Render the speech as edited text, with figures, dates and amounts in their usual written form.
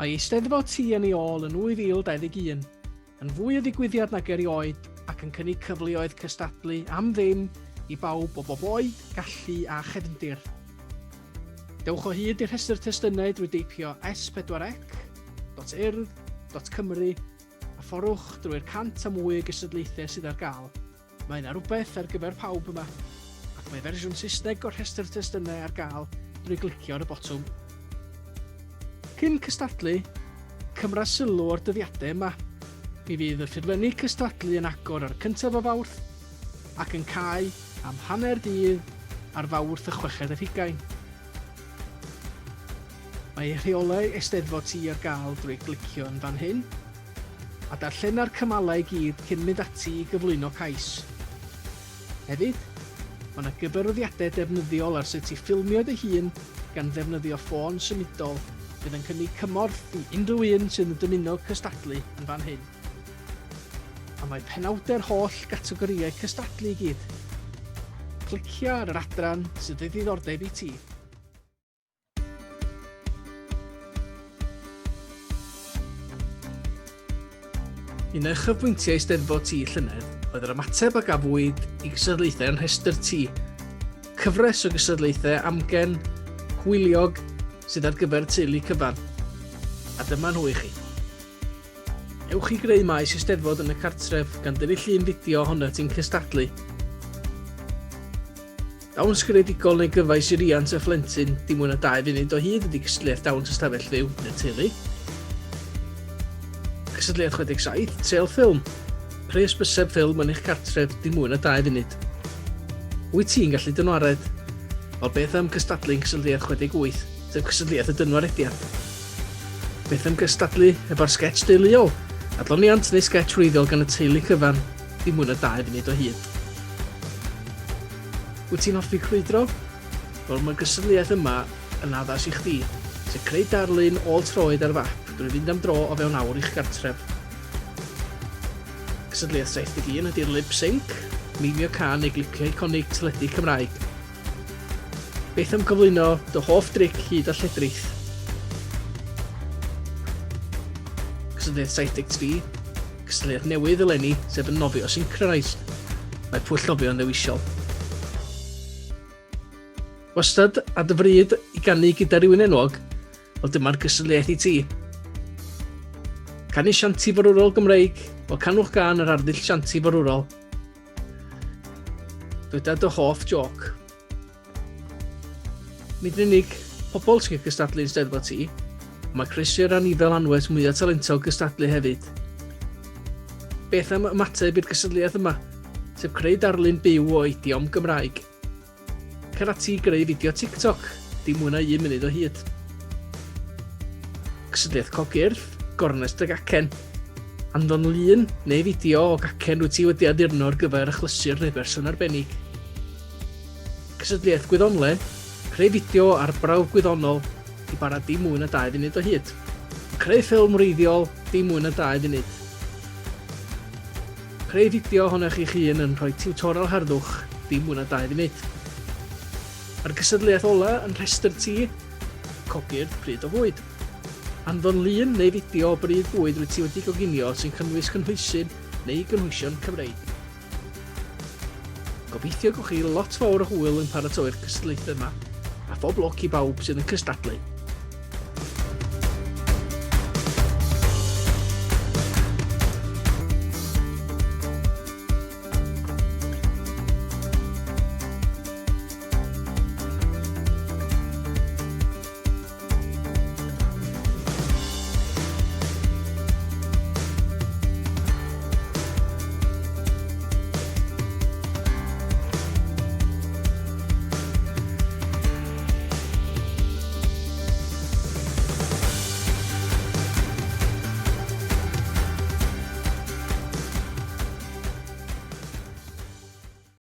Mae Eisteddfod Tŷ yn ei ôl yn 2021 yn fwy o ddigwyddiad nag erioed ac yn cynnig cyfleoedd cystadlu am ddim i bawb o bob oed, gallu a chefndir. Dewch o hyd i'r rhestr testunau drwy deipio s4c.urdd.cymru a fforwch drwy'r 100 a mwy o gystadlaethau sydd ar gael. Mae yna rhywbeth ar gyfer pawb yma, ac mae fersiwn Saesneg o'r rhestr testunau ar gael drwy glicio ar y botwm. Cyn cystadlu, cymra sylw o'r dyddiadau yma. Mi fydd y ffurflenni cystadlu yn agor ar 1af o Fawrth ac yn cau am hanner dydd ar Fawrth y 6 Mae rheolau Eisteddfod Tŷ ar gael drwy glicio yn fan hyn a darllen ar cymalau i gyd cyn mynd ati i gyflwyno cais. Hefyd, mae yna gyfarwyddiadau defnyddiol ar sut i ffilmio dy hun gan ddefnyddio ffôn symudol fydd yn cynnig cymorth i unrhyw un sydd yn dymuno cystadlu yn fan hyn. A mae penawdau'r holl gategorïau cystadlu i gyd. Clicia ar yr adran sydd wedi ddiddordeb i ti. Un o chyfbwyntiau Eisteddfod Tŷ llynedd oedd yr ymateb a gafwyd i gystadlaethau yn rhestr tŷ. Cyfres o gystadlaethau amgen, hwyliog sydd ar gyfer teulu cyfan. A dyma nhw i chi. Ewch i greu maes Eisteddfod yn y cartref gan dynnu llun fideo ohono ti'n cystadlu. Dawn sgredigol neu gyfais i riant y phlentyn dim mwy na 2 funud o hyd ydy cystadleuaeth dawn ystafell fyw neu teulu. Cystadleuaeth 67, treul ffilm. Pres byseb ffilm yn eich cartref dim mwy na 2 funud. Wyt ti'n gallu dynwared? Wel beth am cystadlu'n cystadleuaeth 68, sef cystadleuaeth y dynwarediad. Beth am cystadlu efo'r sketch deuluol? Adloniant neu sketch wreiddiol gan y teulu cyfan, dim mwy na 2 funud o hyd. Wyt ti'n hoffi crwydro? Wel mae'r cystadleuaeth yma yn addas i chdi, sef creu darlun ôl troed ar fap drwy fynd am dro o fewn awr i'ch gartref. Cystadleuaeth 71 ydy'r lip sync, mimio can neu glicio iconig teledu Cymraeg. Beth am gyflwyno dy hoff dric hyd a lledrith? Cystadleuaeth 73, cystadleuaeth newydd eleni sef yn nofio synchronised. Mae pwll nofio yn ddewisiol. Wastad a dy fryd i ganu gyda rhywun enwog, wel dyma'r cystadleuaeth i ti. Canu sianti forwrol Gymreig, wel canwch gan yr arddull sianti forwrol. Dwyda dy hoff joc. Nid yn unig pobl sy'n cystadlu'n Eisteddfod Tŷ, mae croesi'r anifel anwes mwyaf talentog cystadlu hefyd. Beth am ymateb i'r cystadleuaeth yma, sef creu darlun byw o idiom Gymraeg. Cer ati greu fideo TikTok, dim mwy na 1 munud o hyd. Cystadleuaeth cogyrth, gornes dy gacen. Anfon lun neu fideo o gacen wyt ti wedi adurno ar gyfer achlysur neu berson arbennig. Cystadleuaeth gwyddonle, creu fideo ar brawf gwyddonol i bara dim mwy na 2 funud o hyd. Creu ffilm wreiddiol, dim mwy na 2 funud. Creu fideo ohonoch eich hun yn rhoi tiwtorial harddwch, dim mwy na 2 funud. Mae'r cystadleuaeth ola yn rhestr tŷ, cogyrth pryd o fwyd. Anfon lun neu fideo o bryd bwyd wyt ti wedi goginio sy'n cynnwys cynhwysion neu gynhwysion Cymreig. Gobeithio gwch chi lot fawr o hwyl yn paratoi'r cystadlaethau yma a phob lwc i bawb sydd yn cystadlu.